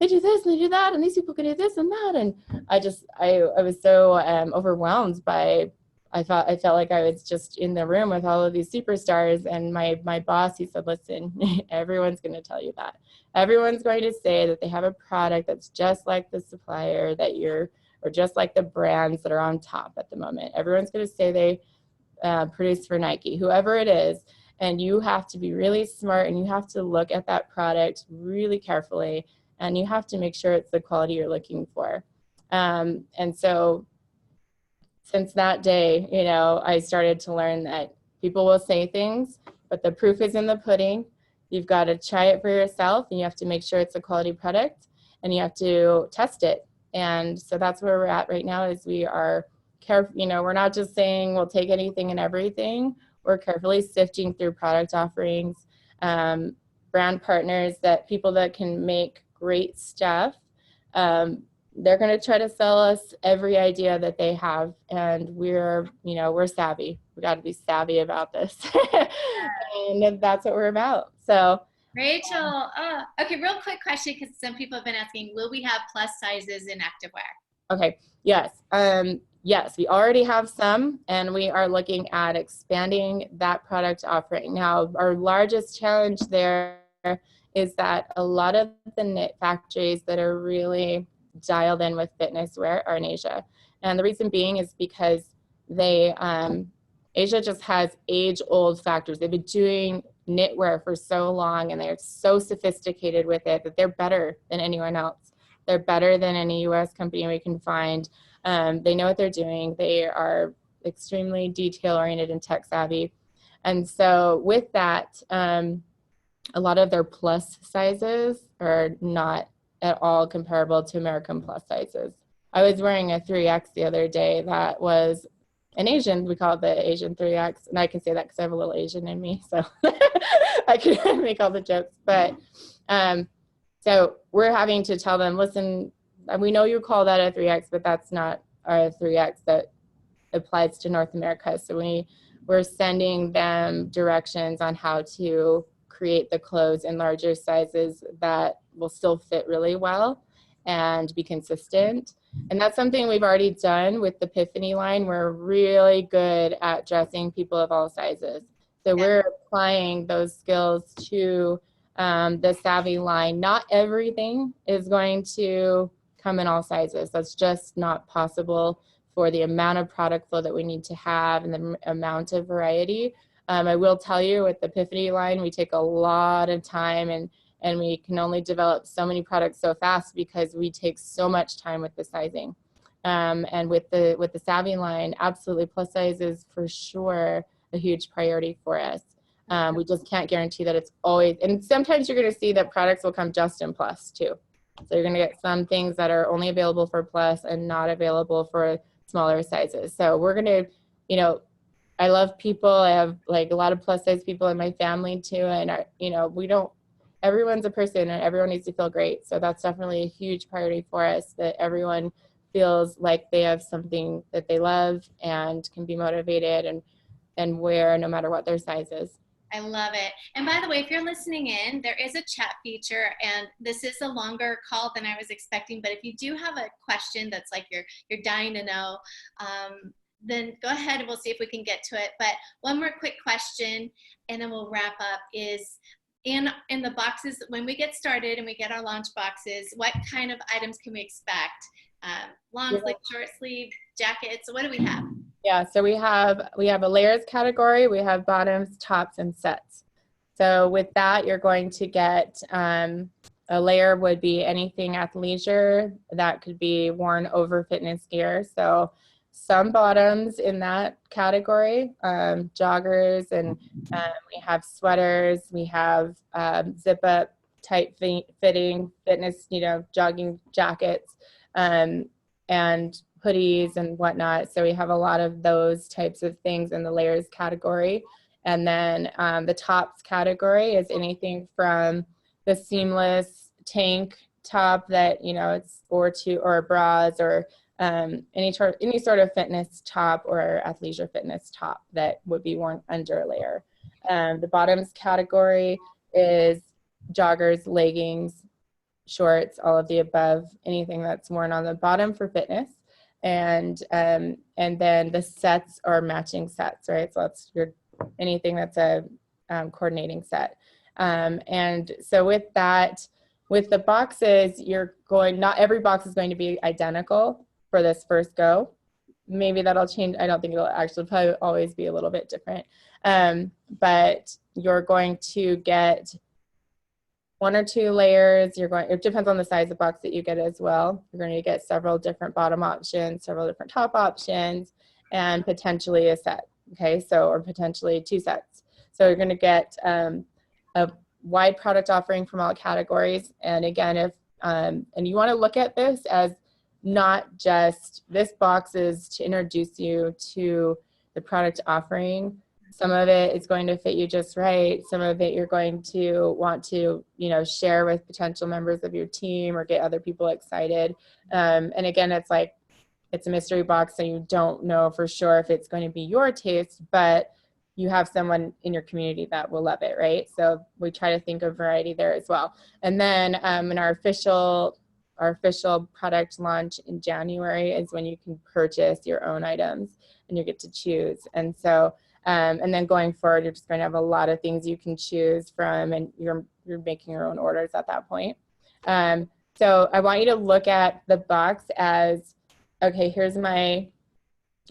they do this and they do that, and these people can do this and that. And I was so overwhelmed by, I felt like I was just in the room with all of these superstars. And my boss, he said, listen, everyone's going to tell you that. Everyone's going to say that they have a product that's just like the supplier or just like the brands that are on top at the moment. Everyone's going to say they produce for Nike, whoever it is. And you have to be really smart, and you have to look at that product really carefully, and you have to make sure it's the quality you're looking for. And so since that day, you know, I started to learn that people will say things, but the proof is in the pudding. You've got to try it for yourself, and you have to make sure it's a quality product, and you have to test it. And so that's where we're at right now, is we are careful. You know, we're not just saying we'll take anything and everything. We're carefully sifting through product offerings, brand partners, people that can make great stuff. They're going to try to sell us every idea that they have. And we're savvy. We got to be savvy about this. And that's what we're about. So Rachel, okay, real quick question, because some people have been asking, will we have plus sizes in activewear? Okay, yes. Yes, we already have some, and we are looking at expanding that product offering. Now, our largest challenge there is that a lot of the knit factories that are really dialed in with fitness wear are in Asia. And the reason being is because Asia just has age-old factories. They've been doing knitwear for so long, and they're so sophisticated with it that they're better than anyone else. They're better than any US company we can find. They know what they're doing. They are extremely detail-oriented and tech-savvy. And so with that, a lot of their plus sizes are not at all comparable to American plus sizes. I was wearing a 3X the other day that was an Asian. We call it the Asian 3X. And I can say that because I have a little Asian in me. So I can make all the jokes. But so we're having to tell them, listen, we know you call that a 3X, but that's not a 3X that applies to North America. So we're sending them directions on how to create the clothes in larger sizes that will still fit really well and be consistent. And that's something we've already done with the Epiphany line. We're really good at dressing people of all sizes. So we're applying those skills to the Savvi line. Not everything is going to come in all sizes. That's just not possible for the amount of product flow that we need to have and the amount of variety. I will tell you, with the Epiphany line, we take a lot of time, and we can only develop so many products so fast because we take so much time with the sizing. And with the Savvi line, absolutely, plus size is for sure a huge priority for us. We just can't guarantee that it's always, and sometimes you're going to see that products will come just in plus too. So you're going to get some things that are only available for plus and not available for smaller sizes. So we're going to, you know, I love people. I have like a lot of plus size people in my family too. And, we don't, everyone's a person and everyone needs to feel great. So that's definitely a huge priority for us, that everyone feels like they have something that they love and can be motivated and wear no matter what their size is. I love it. And by the way, if you're listening in, there is a chat feature, and this is a longer call than I was expecting. But if you do have a question that's like you're dying to know, then go ahead and we'll see if we can get to it. But one more quick question, and then we'll wrap up, is in the boxes, when we get started and we get our launch boxes, what kind of items can we expect? Long sleeve, short sleeve, jackets, what do we have? Yeah, so we have a layers category, we have bottoms, tops, and sets. So with that, you're going to get a layer would be anything athleisure that could be worn over fitness gear. So some bottoms in that category, joggers, and we have sweaters, we have zip up tight fitting fitness, jogging jackets, and hoodies and whatnot. So we have a lot of those types of things in the layers category. And then the tops category is anything from the seamless tank top that, or bras, or any sort of fitness top or athleisure fitness top that would be worn under a layer. The bottoms category is joggers, leggings, shorts, all of the above, anything that's worn on the bottom for fitness. And then the sets are matching sets, right? So that's anything that's a coordinating set. And so with that, with the boxes, not every box is going to be identical for this first go. Maybe that'll change. I don't think it'll actually probably always be a little bit different. But you're going to get 1 or 2 layers. It depends on the size of box that you get as well. You're going to get several different bottom options, several different top options, and potentially a set. Okay, or potentially 2 sets. So you're going to get a wide product offering from all categories. And again, if and you want to look at this as not just this box is to introduce you to the product offering. Some of it is going to fit you just right. Some of it you're going to want to, share with potential members of your team or get other people excited. And again, it's a mystery box, so you don't know for sure if it's going to be your taste, but you have someone in your community that will love it, right? So we try to think of variety there as well. And then in our official product launch in January is when you can purchase your own items and you get to choose. And so and then going forward, you're just going to have a lot of things you can choose from, and you're making your own orders at that point. So I want you to look at the box as, okay, here's my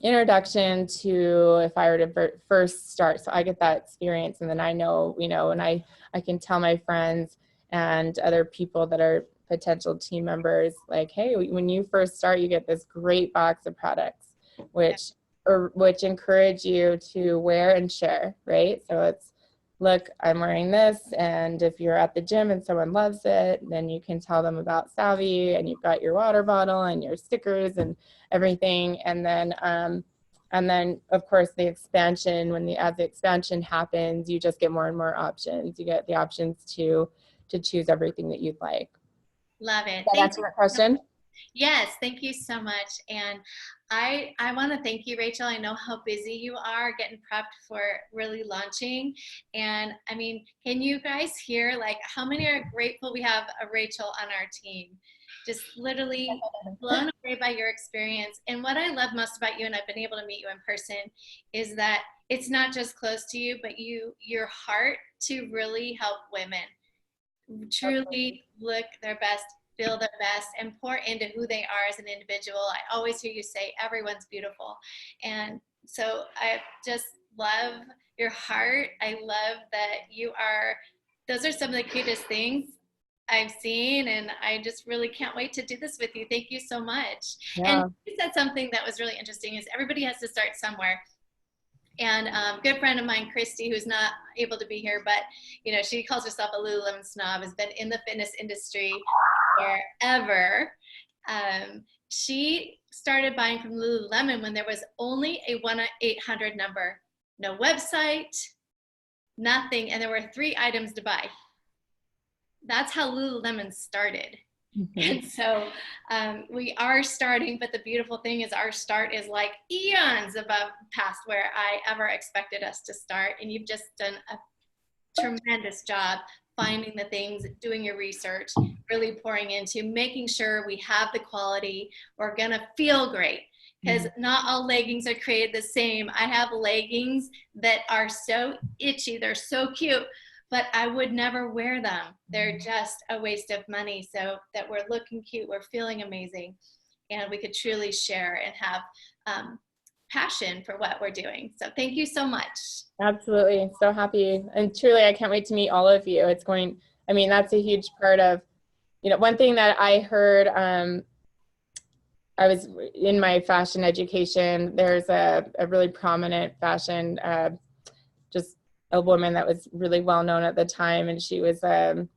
introduction to if I were to first start. So I get that experience, and then I know, and I can tell my friends and other people that are potential team members, like, hey, when you first start, you get this great box of products, which encourage you to wear and share, right? So it's, look, I'm wearing this, and if you're at the gym and someone loves it, then you can tell them about Savvi, and you've got your water bottle and your stickers and everything. And then of course the expansion, as the expansion happens, you just get more and more options. You get the options to choose everything that you'd like. Love it. Does that answer your question? Yes, thank you so much. And I want to thank you, Rachael. I know how busy you are getting prepped for really launching. And I mean, can you guys hear how many are grateful we have a Rachael on our team? Just literally blown away by your experience. And what I love most about you, and I've been able to meet you in person, is that it's not just close to you, but your heart to really help women truly look their best, feel their best, and pour into who they are as an individual. I always hear you say everyone's beautiful. And so I just love your heart. I love that those are some of the cutest things I've seen, and I just really can't wait to do this with you. Thank you so much. Yeah. And you said something that was really interesting, is everybody has to start somewhere. And good friend of mine, Christy, who's not able to be here, but she calls herself a Lululemon snob, has been in the fitness industry forever. She started buying from Lululemon when there was only a 1-800 number, no website, nothing, and there were 3 items to buy. that's how Lululemon started. Mm-hmm. And so we are starting, but the beautiful thing is our start is like eons above past where I ever expected us to start. And you've just done a tremendous job finding the things, doing your research, really pouring into making sure we have the quality, we're gonna feel great. Because not all leggings are created the same. I have leggings that are so itchy, they're so cute, but I would never wear them. They're just a waste of money. So that we're looking cute, we're feeling amazing, and we could truly share and have passion for what we're doing. So thank you so much. Absolutely. So happy. And truly, I can't wait to meet all of you. It's going, I mean, that's a huge part of, one thing that I heard, I was in my fashion education. There's a really prominent fashion, just a woman that was really well known at the time. And she was a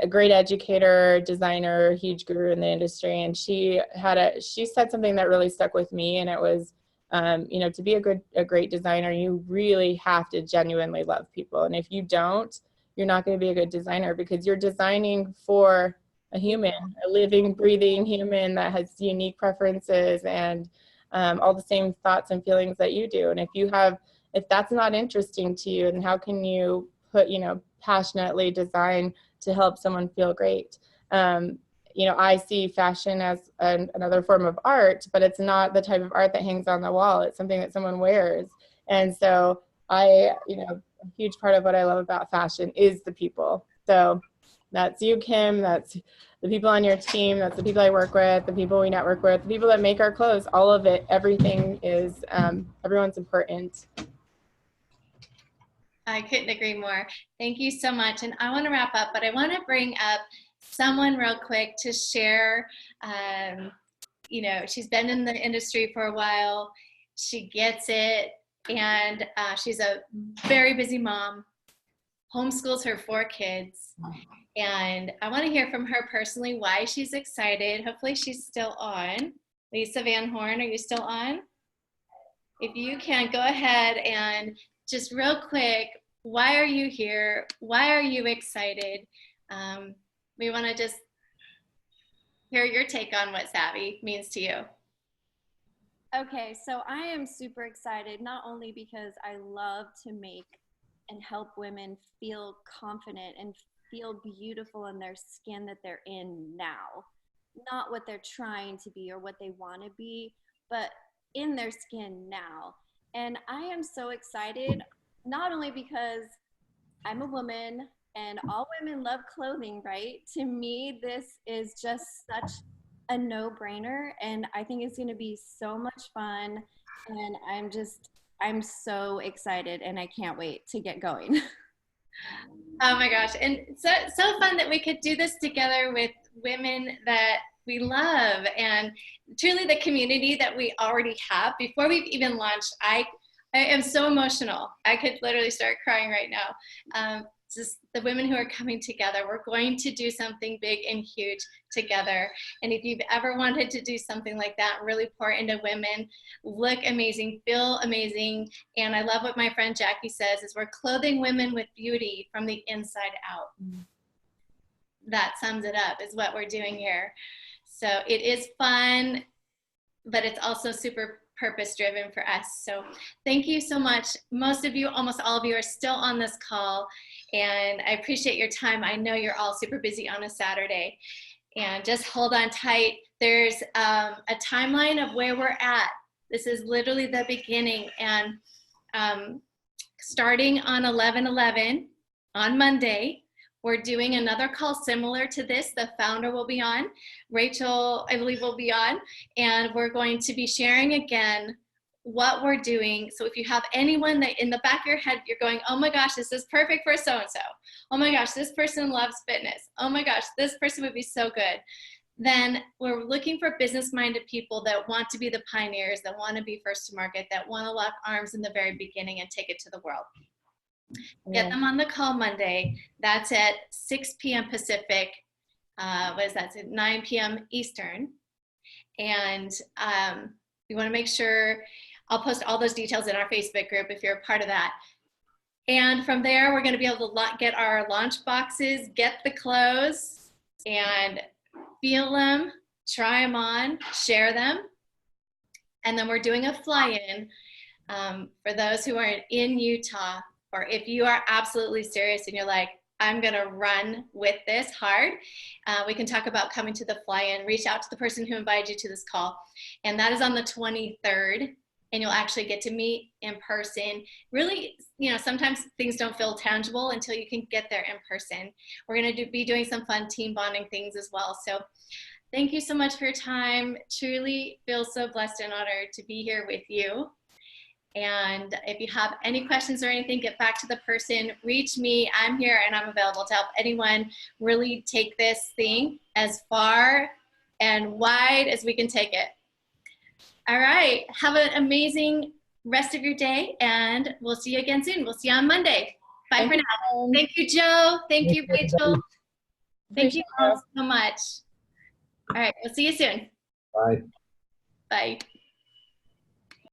great educator, designer, huge guru in the industry. And she said something that really stuck with me. And it was, to be a great designer, you really have to genuinely love people. And if you don't, you're not going to be a good designer, because you're designing for a human, a living, breathing human that has unique preferences and all the same thoughts and feelings that you do. And if that's not interesting to you, then how can you passionately design to help someone feel great? I see fashion as another form of art, but it's not the type of art that hangs on the wall. It's something that someone wears. And so a huge part of what I love about fashion is the people. So that's you, Kim, that's the people on your team, that's the people I work with, the people we network with, the people that make our clothes, all of it, everything is, everyone's important. I couldn't agree more. Thank you so much. And I want to wrap up, but I want to bring up someone real quick to share. She's been in the industry for a while. She gets it. And she's a very busy mom, homeschools her 4 kids. And I want to hear from her personally why she's excited. Hopefully she's still on. Lisa Van Horn, are you still on? If you can, go ahead and just real quick, why are you here? Why are you excited? We want to just hear your take on what Savvi means to you. Okay, so I am super excited, not only because I love to make and help women feel confident and feel beautiful in their skin that they're in now, not what they're trying to be or what they want to be, but in their skin now. And I am so excited, not only because I'm a woman and all women love clothing, right? To me, this is just such a no-brainer, and I think it's going to be so much fun, and I'm so excited, and I can't wait to get going. Oh my gosh, and so fun that we could do this together with women that we love, and truly the community that we already have. Before we've even launched, I am so emotional. I could literally start crying right now. Just the women who are coming together. We're going to do something big and huge together. And if you've ever wanted to do something like that, really pour into women, look amazing, feel amazing. And I love what my friend Jackie says is we're clothing women with beauty from the inside out. That sums it up, is what we're doing here. So it is fun, but it's also super purpose-driven for us. So thank you so much. Most of you, almost all of you, are still on this call, and I appreciate your time. I know you're all super busy on a Saturday, and just hold on tight. There's a timeline of where we're at. This is literally the beginning, and starting on 11/11 on Monday, we're doing another call similar to this. The founder will be on. Rachael, I believe, will be on. And we're going to be sharing again what we're doing. So if you have anyone that in the back of your head, you're going, oh my gosh, this is perfect for so-and-so. Oh my gosh, this person loves fitness. Oh my gosh, this person would be so good. Then we're looking for business-minded people that want to be the pioneers, that want to be first to market, that want to lock arms in the very beginning and take it to the world. Get them on the call Monday. That's at 6 p.m. Pacific. What is that? It's at 9 p.m. Eastern. And we want to make sure, I'll post all those details in our Facebook group if you're a part of that. And from there, we're going to be able to get our launch boxes, get the clothes, and feel them, try them on, share them. And then we're doing a fly-in for those who are in Utah, or if you are absolutely serious and you're like, I'm going to run with this hard, we can talk about coming to the fly-in. Reach out to the person who invited you to this call. And that is on the 23rd. And you'll actually get to meet in person. Really, sometimes things don't feel tangible until you can get there in person. We're going to be doing some fun team bonding things as well. So thank you so much for your time. Truly feel so blessed and honored to be here with you. And if you have any questions or anything, get back to the person, reach me. I'm here and I'm available to help anyone really take this thing as far and wide as we can take it. All right. Have an amazing rest of your day, and we'll see you again soon. We'll see you on Monday. Bye for now. Thank you, Joe. Thank you, Rachel. Thank you all so much. All right. We'll see you soon. Bye. Bye.